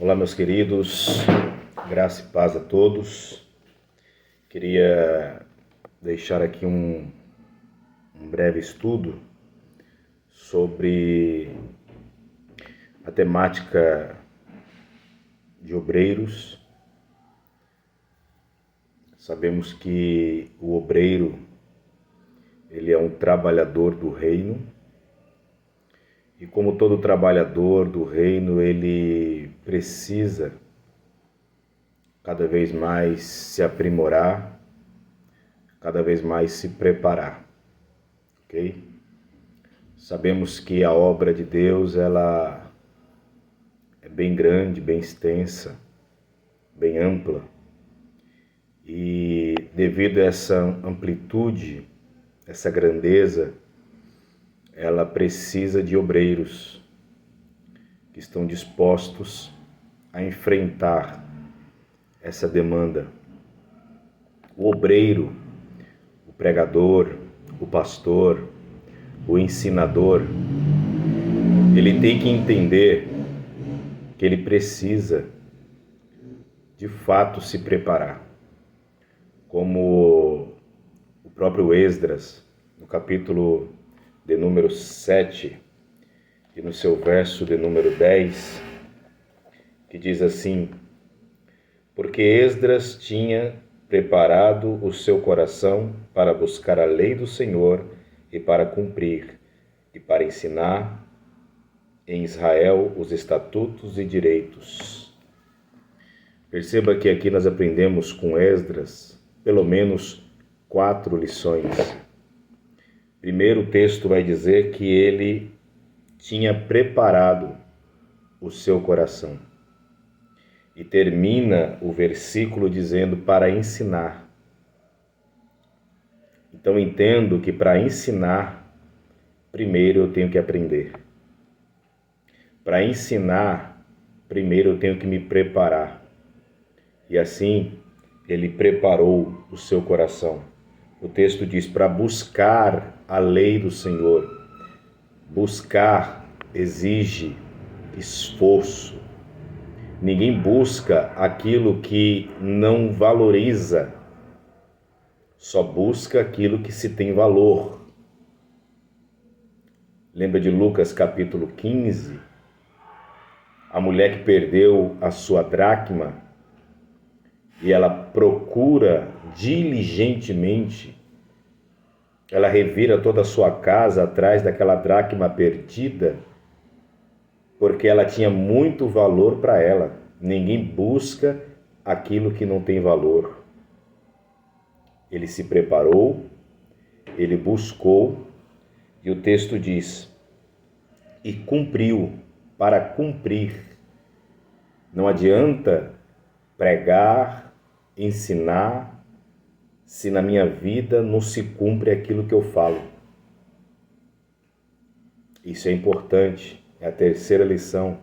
Olá, meus queridos, graça e paz a todos. Queria deixar aqui um breve estudo sobre a temática de obreiros. Sabemos que o obreiro, ele é um trabalhador do reino, e como todo trabalhador do reino, ele precisa cada vez mais se aprimorar, cada vez mais se preparar, ok? Sabemos que a obra de Deus, ela é bem grande, bem extensa, bem ampla, e devido a essa amplitude, essa grandeza, ela precisa de obreiros que estão dispostos a enfrentar essa demanda. O obreiro, o pregador, o pastor, o ensinador, ele tem que entender que ele precisa de fato se preparar. Como o próprio Esdras, no capítulo de número 7 e no seu verso de número 10, que diz assim: porque Esdras tinha preparado o seu coração para buscar a lei do Senhor e para cumprir, e para ensinar em Israel os estatutos e direitos. Perceba que aqui nós aprendemos com Esdras pelo menos 4 lições. Primeiro, o texto vai dizer que ele tinha preparado o seu coração. E termina o versículo dizendo para ensinar. Então entendo que para ensinar, primeiro eu tenho que aprender. Para ensinar, primeiro eu tenho que me preparar. E assim, ele preparou o seu coração. O texto diz para buscar a lei do Senhor. Buscar exige esforço. Ninguém busca aquilo que não valoriza. Só busca aquilo que se tem valor. Lembra de Lucas capítulo 15? A mulher que perdeu a sua dracma e ela procura diligentemente, ela revira toda a sua casa atrás daquela dracma perdida, porque ela tinha muito valor para ela. Ninguém busca aquilo que não tem valor. Ele se preparou, ele buscou, e o texto diz, e cumpriu, para cumprir. Não adianta pregar, ensinar, se na minha vida não se cumpre aquilo que eu falo. Isso é importante, é a terceira lição.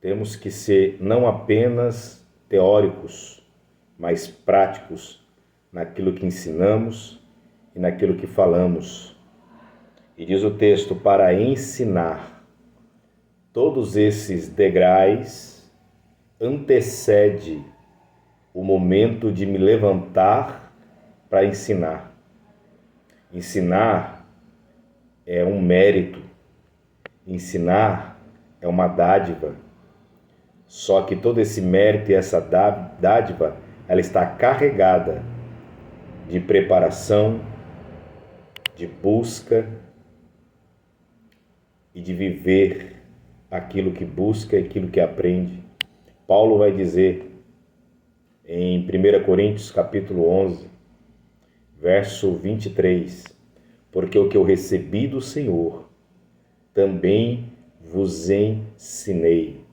Temos que ser não apenas teóricos, mas práticos naquilo que ensinamos e naquilo que falamos. E diz o texto, para ensinar. Todos esses degraus antecede o momento de me levantar para ensinar. Ensinar é um mérito. Ensinar é uma dádiva. Só que todo esse mérito e essa dádiva, ela está carregada de preparação, de busca e de viver aquilo que busca e aquilo que aprende. Paulo vai dizer em 1 Coríntios capítulo 11, verso 23, porque o que eu recebi do Senhor, também vos ensinei.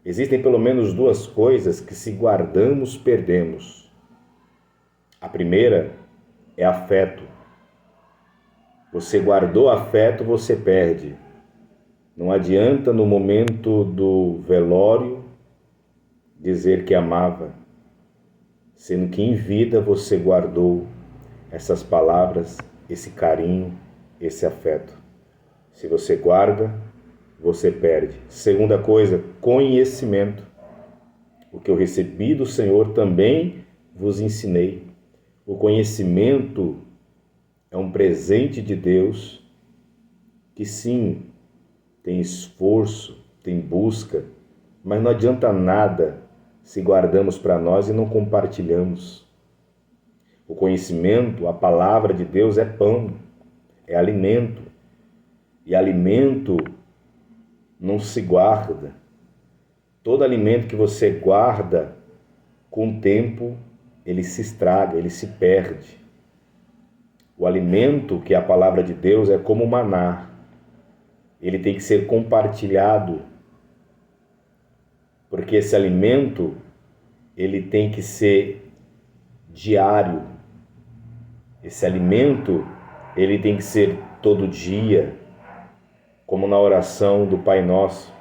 Existem pelo menos 2 coisas que se guardamos, perdemos. A primeira é afeto. Você guardou afeto, você perde. Não adianta no momento do velório dizer que amava, sendo que em vida você guardou essas palavras, esse carinho, esse afeto. Se você guarda, você perde. Segunda coisa, conhecimento. O que eu recebi do Senhor também vos ensinei. O conhecimento é um presente de Deus que sim, tem esforço, tem busca, mas não adianta nada se guardamos para nós e não compartilhamos. O conhecimento, a palavra de Deus é pão, é alimento. E alimento não se guarda. Todo alimento que você guarda, com o tempo, ele se estraga, ele se perde. O alimento, que é a palavra de Deus, é como o maná. Ele tem que ser compartilhado, porque esse alimento, ele tem que ser diário. Esse alimento, ele tem que ser todo dia, como na oração do Pai Nosso.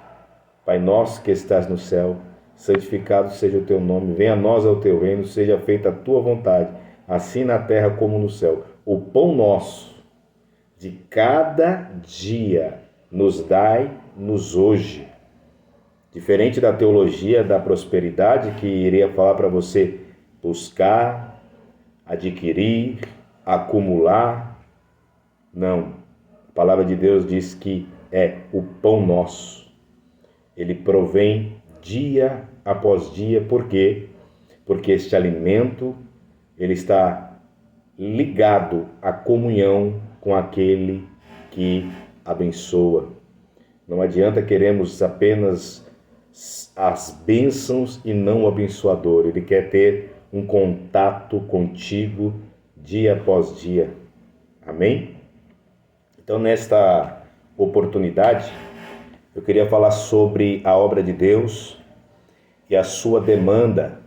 Pai nosso que estás no céu, santificado seja o teu nome, venha a nós o teu reino, seja feita a tua vontade, assim na terra como no céu. O pão nosso de cada dia nos dai-nos hoje. Diferente da teologia da prosperidade, que iria falar para você buscar, adquirir, acumular. Não. A palavra de Deus diz que é o pão nosso. Ele provém dia após dia. Por quê? Porque este alimento, ele está ligado à comunhão com aquele que abençoa. Não adianta queremos apenas as bênçãos e não o abençoador. Ele quer ter um contato contigo dia após dia. Amém? Então, nesta oportunidade, eu queria falar sobre a obra de Deus e a sua demanda,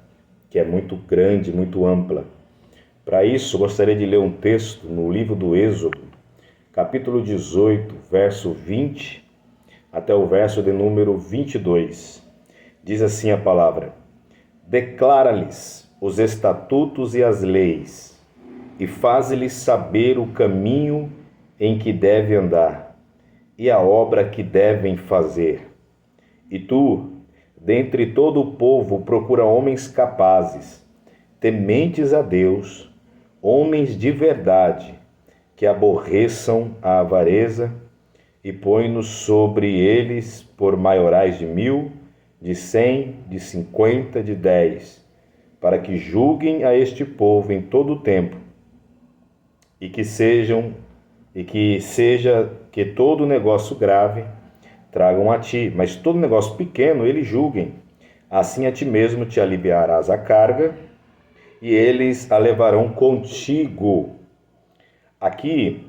que é muito grande, muito ampla. Para isso, gostaria de ler um texto no livro do Êxodo, capítulo 18, verso 20, até o verso de número 22. Diz assim a palavra: declara-lhes os estatutos e as leis, e faz-lhes saber o caminho em que deve andar, e a obra que devem fazer. E tu, dentre todo o povo, procura homens capazes, tementes a Deus, homens de verdade, que aborreçam a avareza, e põe-nos sobre eles por maiorais de 1000, de 100, de 50, de 10, para que julguem a este povo em todo o tempo, e que seja que todo negócio grave tragam a ti, mas todo negócio pequeno eles julguem. Assim a ti mesmo te aliviarás a carga, e eles a levarão contigo. Aqui,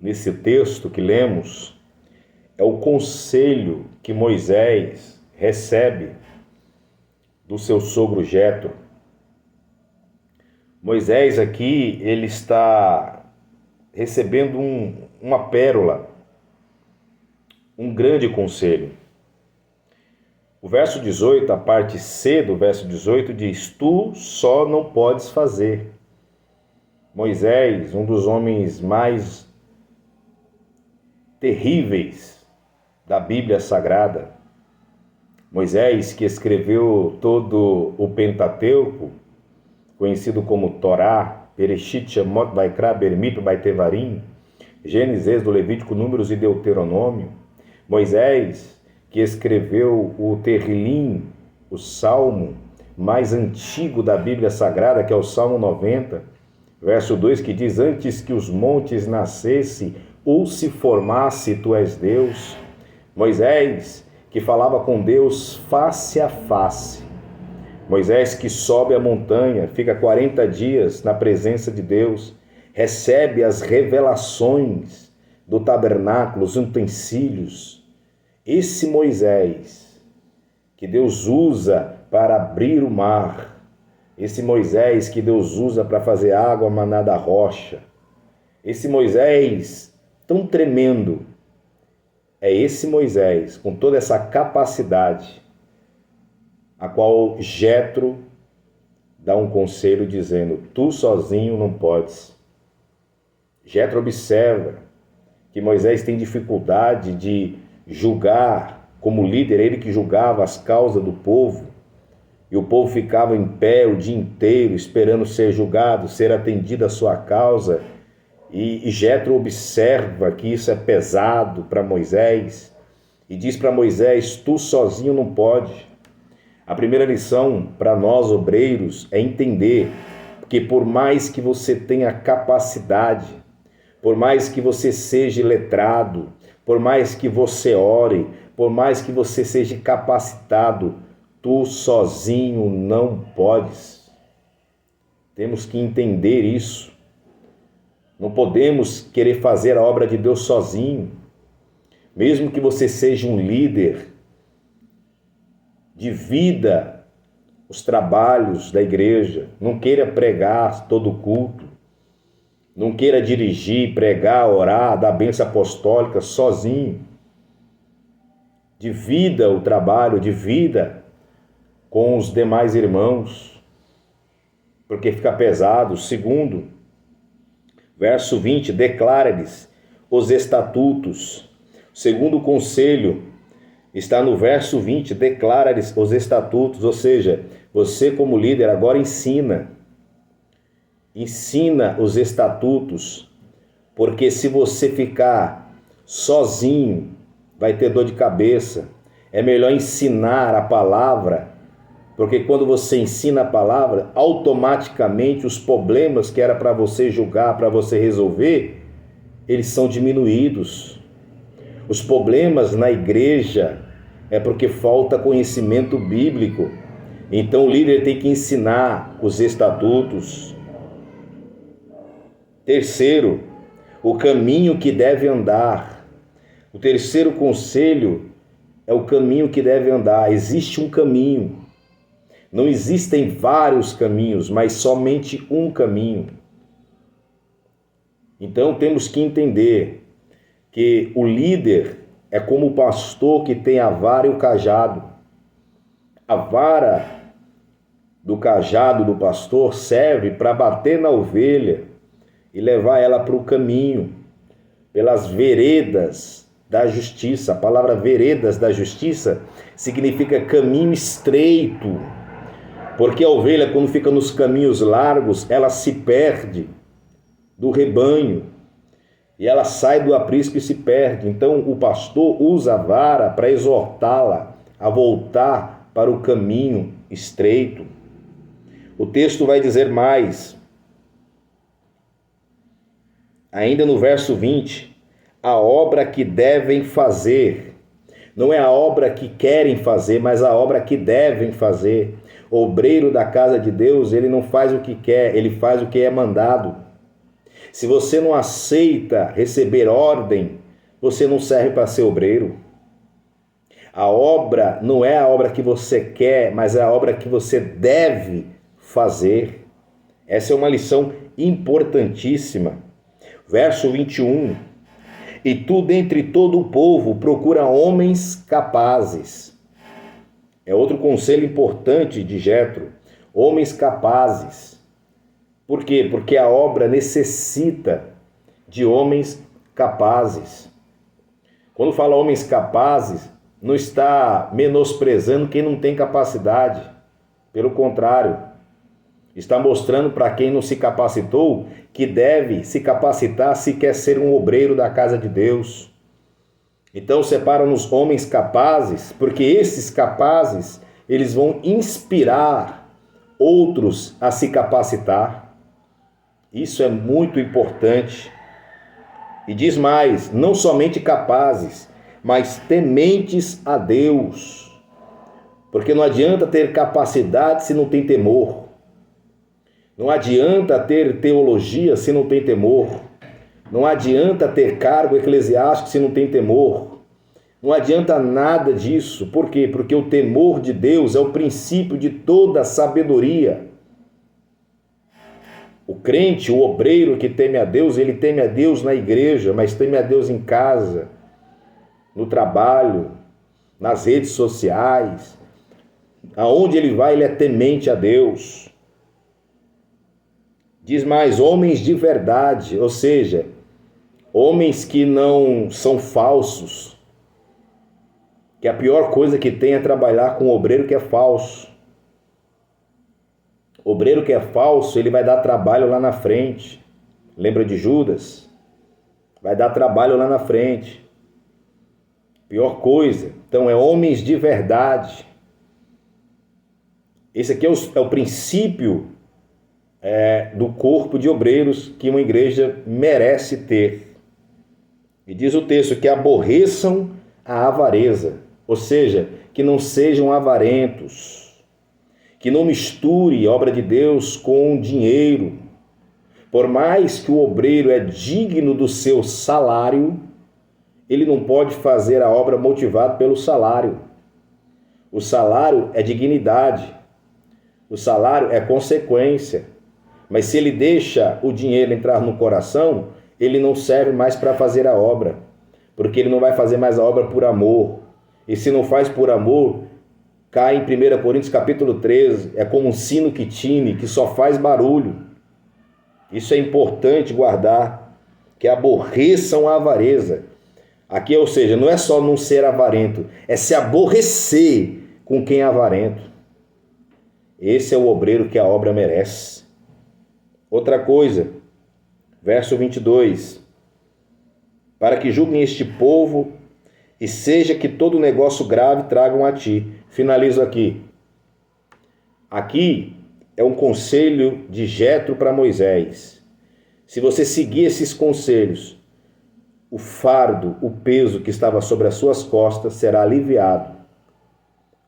nesse texto que lemos, é o conselho que Moisés recebe do seu sogro Jetro. Moisés aqui, ele está recebendo uma pérola, um grande conselho. O verso 18, a parte C do verso 18 diz: tu só não podes fazer. Moisés, um dos homens mais terríveis da Bíblia Sagrada, Moisés, que escreveu todo o Pentateuco, conhecido como Torá, Bereshit, Shemot, Vaikra, Bermito, Baitevarim, Gênesis, do Levítico, Números e Deuteronômio. Moisés, que escreveu o Terrilim, o salmo mais antigo da Bíblia Sagrada, que é o Salmo 90, verso 2, que diz: antes que os montes nascessem ou se formasse, tu és Deus. Moisés, que falava com Deus face a face. Moisés, que sobe a montanha, fica 40 dias na presença de Deus, recebe as revelações do tabernáculo, os utensílios. Esse Moisés, que Deus usa para abrir o mar, esse Moisés que Deus usa para fazer água manar da rocha, esse Moisés tão tremendo, é esse Moisés, com toda essa capacidade, a qual Jetro dá um conselho dizendo: tu sozinho não podes. Jetro observa que Moisés tem dificuldade de julgar, como líder, ele que julgava as causas do povo, e o povo ficava em pé o dia inteiro esperando ser julgado, ser atendida a sua causa, e Jetro observa que isso é pesado para Moisés, e diz para Moisés: tu sozinho não pode. A primeira lição para nós, obreiros, é entender que por mais que você tenha capacidade, por mais que você seja letrado, por mais que você ore, por mais que você seja capacitado, tu sozinho não podes. Temos que entender isso. Não podemos querer fazer a obra de Deus sozinho. Mesmo que você seja um líder, divida os trabalhos da igreja. Não queira pregar todo o culto. Não queira dirigir, pregar, orar, dar bênção apostólica sozinho. Divida o trabalho, divida com os demais irmãos, porque fica pesado. Segundo, verso 20, declara-lhes os estatutos. O segundo conselho está no verso 20, declara-lhes os estatutos, ou seja, você como líder agora ensina os estatutos, porque se você ficar sozinho, vai ter dor de cabeça. É melhor ensinar a palavra, porque quando você ensina a palavra, automaticamente os problemas que era para você julgar, para você resolver, eles são diminuídos. Os problemas na igreja é porque falta conhecimento bíblico. Então o líder tem que ensinar os estatutos. Terceiro, o caminho que deve andar. O terceiro conselho é o caminho que deve andar. Existe um caminho. Não existem vários caminhos, mas somente um caminho. Então temos que entender que o líder é como o pastor que tem a vara e o cajado. A vara do cajado do pastor serve para bater na ovelha e levar ela para o caminho, pelas veredas da justiça. A palavra veredas da justiça significa caminho estreito, porque a ovelha, quando fica nos caminhos largos, ela se perde do rebanho e ela sai do aprisco e se perde. Então o pastor usa a vara para exortá-la a voltar para o caminho estreito. O texto vai dizer mais, ainda no verso 20, a obra que devem fazer. Não é a obra que querem fazer, mas a obra que devem fazer. O obreiro da casa de Deus, ele não faz o que quer, ele faz o que é mandado. Se você não aceita receber ordem, você não serve para ser obreiro. A obra não é a obra que você quer, mas é a obra que você deve fazer. Essa é uma lição importantíssima. Verso 21. E tu, dentre todo o povo, procura homens capazes. É outro conselho importante de Jetro. Homens capazes. Por quê? Porque a obra necessita de homens capazes. Quando fala homens capazes, não está menosprezando quem não tem capacidade. Pelo contrário, está mostrando para quem não se capacitou que deve se capacitar se quer ser um obreiro da casa de Deus. Então separam-nos homens capazes, porque esses capazes, eles vão inspirar outros a se capacitar. Isso é muito importante. E diz mais, não somente capazes, mas tementes a Deus. Porque não adianta ter capacidade se não tem temor. Não adianta ter teologia se não tem temor. Não adianta ter cargo eclesiástico se não tem temor. Não adianta nada disso. Por quê? Porque o temor de Deus é o princípio de toda a sabedoria. O crente, o obreiro que teme a Deus, ele teme a Deus na igreja, mas teme a Deus em casa, no trabalho, nas redes sociais. Aonde ele vai, ele é temente a Deus. Diz mais, homens de verdade, ou seja, homens que não são falsos, que a pior coisa que tem é trabalhar com um obreiro que é falso. Obreiro que é falso, ele vai dar trabalho lá na frente. Lembra de Judas? Vai dar trabalho lá na frente. Pior coisa. Então, é homens de verdade. Esse aqui é o princípio do corpo de obreiros que uma igreja merece ter. E diz o texto que aborreçam a avareza, ou seja, que não sejam avarentos, que não misture obra de Deus com dinheiro. Por mais que o obreiro é digno do seu salário, ele não pode fazer a obra motivado pelo salário. O salário é dignidade, o salário é consequência, mas se ele deixa o dinheiro entrar no coração, ele não serve mais para fazer a obra, porque ele não vai fazer mais a obra por amor. E se não faz por amor, cai em 1 Coríntios capítulo 13, é como um sino que tine, que só faz barulho. Isso é importante guardar, que aborreçam a avareza. Aqui, ou seja, não é só não ser avarento, é se aborrecer com quem é avarento. Esse é o obreiro que a obra merece. Outra coisa, verso 22. Para que julguem este povo e seja que todo negócio grave tragam a ti. Finalizo aqui. Aqui é um conselho de Jetro para Moisés. Se você seguir esses conselhos, o fardo, o peso que estava sobre as suas costas será aliviado.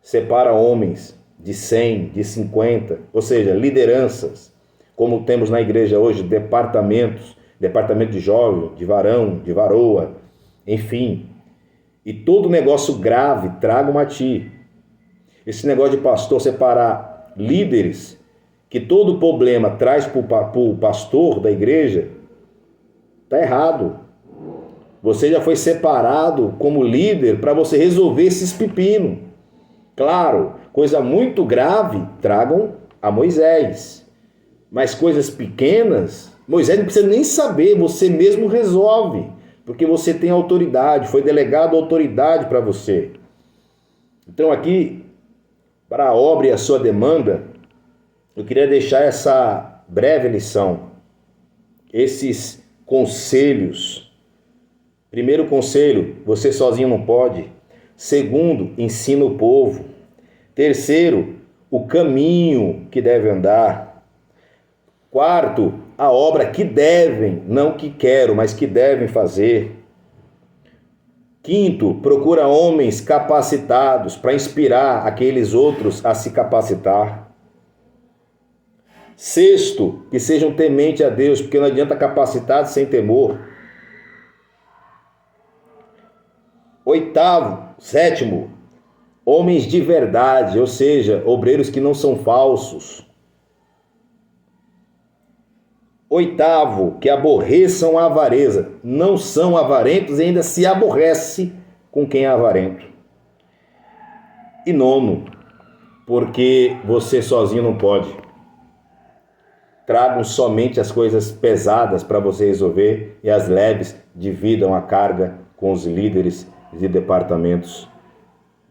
Separa homens de 100, de 50, ou seja, lideranças, como temos na igreja hoje, departamentos, departamento de jovem, de varão, de varoa, enfim. E todo negócio grave tragam a ti. Esse negócio de pastor separar líderes, que todo problema traz para o pastor da igreja, está errado. Você já foi separado como líder para você resolver esses pepinos. Claro, coisa muito grave tragam a Moisés. Mas coisas pequenas, Moisés não precisa nem saber, você mesmo resolve. Porque você tem autoridade, foi delegado autoridade para você. Então aqui, para a obra e a sua demanda, eu queria deixar essa breve lição, esses conselhos. Primeiro conselho, você sozinho não pode. Segundo, ensina o povo. Terceiro, o caminho que deve andar. Quarto, a obra que devem, não que quero, mas que devem fazer. Quinto, procura homens capacitados para inspirar aqueles outros a se capacitar. Sexto, que sejam tementes a Deus, porque não adianta capacitado sem temor. Sétimo, homens de verdade, ou seja, obreiros que não são falsos. Oitavo, que aborreçam a avareza. Não são avarentos e ainda se aborrece com quem é avarento. E nono, porque você sozinho não pode. Tragam somente as coisas pesadas para você resolver e as leves dividam a carga com os líderes de departamentos.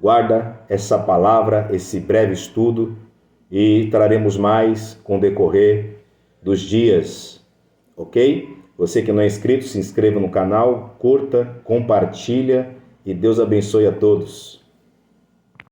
Guarda essa palavra, esse breve estudo e traremos mais com o decorrer dos dias, ok? Você que não é inscrito, se inscreva no canal, curta, compartilha e Deus abençoe a todos.